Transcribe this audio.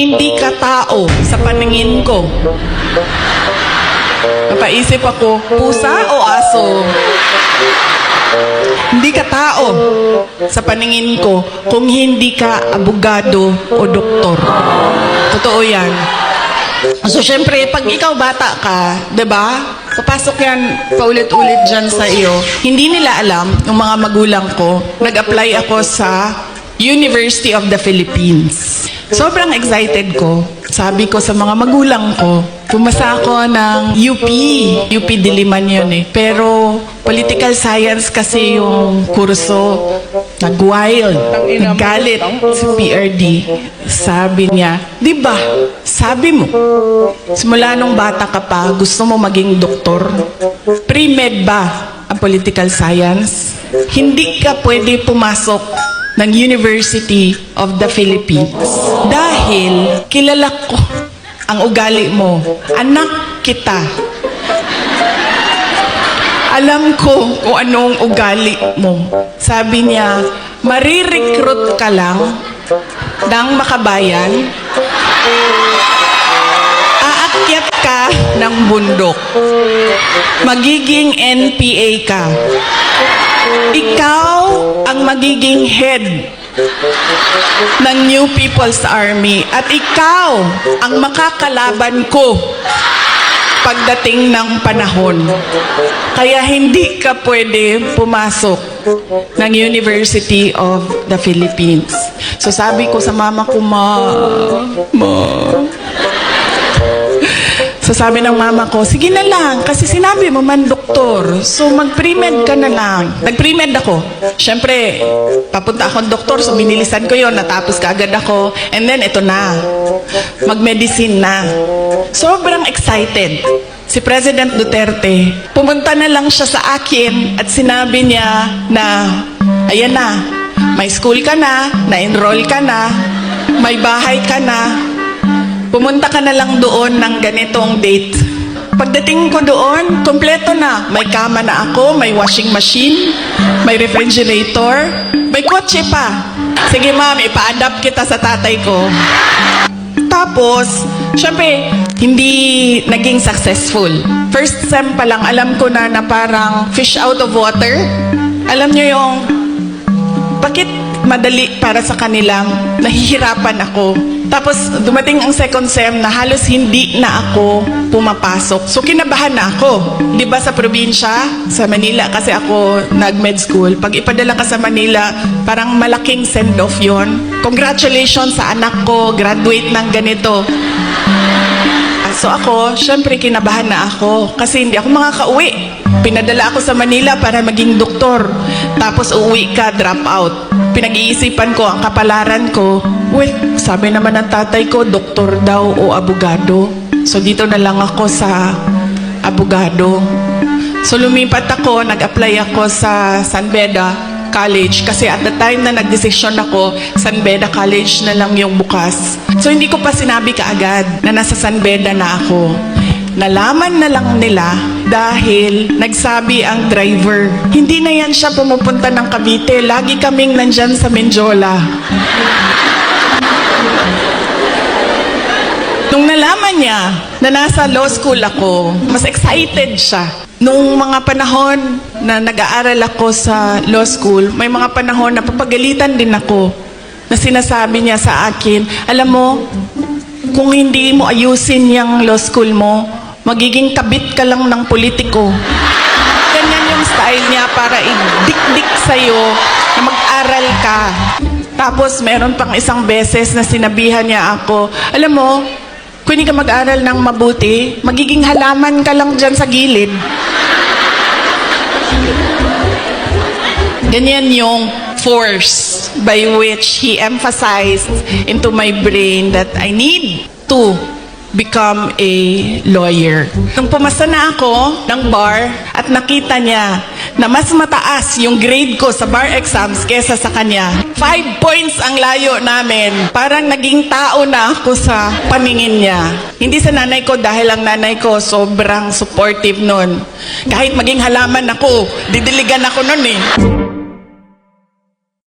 Hindi ka tao sa paningin ko. Napaisip ako, pusa o aso? Hindi ka tao sa paningin ko kung hindi ka abogado o doktor. Totoo yan. So, syempre, pag ikaw bata ka, diba? Papasok yan paulit-ulit dyan sa iyo. Hindi nila alam, yung mga magulang ko, nag-apply ako sa University of the Philippines. Sobrang excited ko. Sabi ko sa mga magulang ko, pumasa ako ng UP Diliman yun eh. Pero political science kasi yung kurso. Nag-wild, naggalit si PRD. Sabi niya, di ba, sabi mo, simula nung bata ka pa, gusto mo maging doktor? Pre-med ba ang political science? Hindi ka pwede pumasok ng University of the Philippines. Dahil kilala ko ang ugali mo. Anak kita. Alam ko kung anong ugali mo. Sabi niya, marirecruit ka lang ng makabayan, aakyat ka ng bundok, magiging NPA ka. Ikaw ang magiging head ng New People's Army at ikaw ang makakalaban ko pagdating ng panahon. Kaya hindi ka pwede pumasok ng University of the Philippines. So sabi ko sa mama ko, Ma. So sabi ng mama ko, sige na lang, kasi sinabi mo man doktor. So mag-pre-med ka na lang. Nag-pre-med ako. Siyempre, papunta akong doktor, so binilisan ko yon, natapos ka agad ako. And then, ito na. Mag-medicine na. Sobrang excited. Si President Duterte, pumunta na lang siya sa akin at sinabi niya na, ayan na, may school ka na-enroll ka na, may bahay ka na, pumunta ka na lang doon ng ganitong date. Pagdating ko doon, kompleto na. May kama na ako, may washing machine, may refrigerator, may kotse pa. Sige ma'am, ipa-adapt kita sa tatay ko. Tapos, syempre, hindi naging successful. First sem pa lang, alam ko na parang fish out of water. Alam niyo yung, bakit madali para sa kanilang nahihirapan ako. Tapos dumating ang second sem na halos hindi na ako pumapasok. So kinabahan na ako. 'Di ba sa probinsya, sa Manila kasi ako nag-med school. Pag ipadala ka sa Manila, parang malaking send-off 'yon. Congratulations sa anak ko, graduate ng ganito. So ako, syempre kinabahan na ako kasi hindi ako makakauwi. Pinadala ako sa Manila para maging doktor. Tapos uuwi ka, drop out. Pinag-iisipan ko ang kapalaran ko. Well, sabi naman ng tatay ko, doktor daw o abogado. So dito na lang ako sa abogado. So lumipat ako, nag-apply ako sa San Beda College kasi at the time na nagdesisyon ako, San Beda College na lang yung bukas. So hindi ko pa sinabi kaagad na nasa San Beda na ako. Nalaman na lang nila dahil nagsabi ang driver, hindi na yan siya pumupunta ng Cavite, lagi kaming nandyan sa Menjola. Nung nalaman niya na nasa law school ako, mas excited siya. Nung mga panahon na nag-aaral ako sa law school, may mga panahon na papagalitan din ako na sinasabi niya sa akin, alam mo, kung hindi mo ayusin yung law school mo, magiging kabit ka lang ng politiko. Ganyan yung style niya para idikdik sa'yo na mag-aral ka. Tapos meron pang isang beses na sinabihan niya ako, alam mo, kung hindi ka mag-aral ng mabuti, magiging halaman ka lang dyan sa gilid. Ganyan yung force by which he emphasized into my brain that I need to become a lawyer. Nung pumasa na ako ng bar at nakita niya na mas mataas yung grade ko sa bar exams kesa sa kanya, 5 points ang layo namin. Parang naging tao na ako sa paningin niya. Hindi sa nanay ko dahil ang nanay ko sobrang supportive nun. Kahit maging halaman ako, didiligan ako nun eh.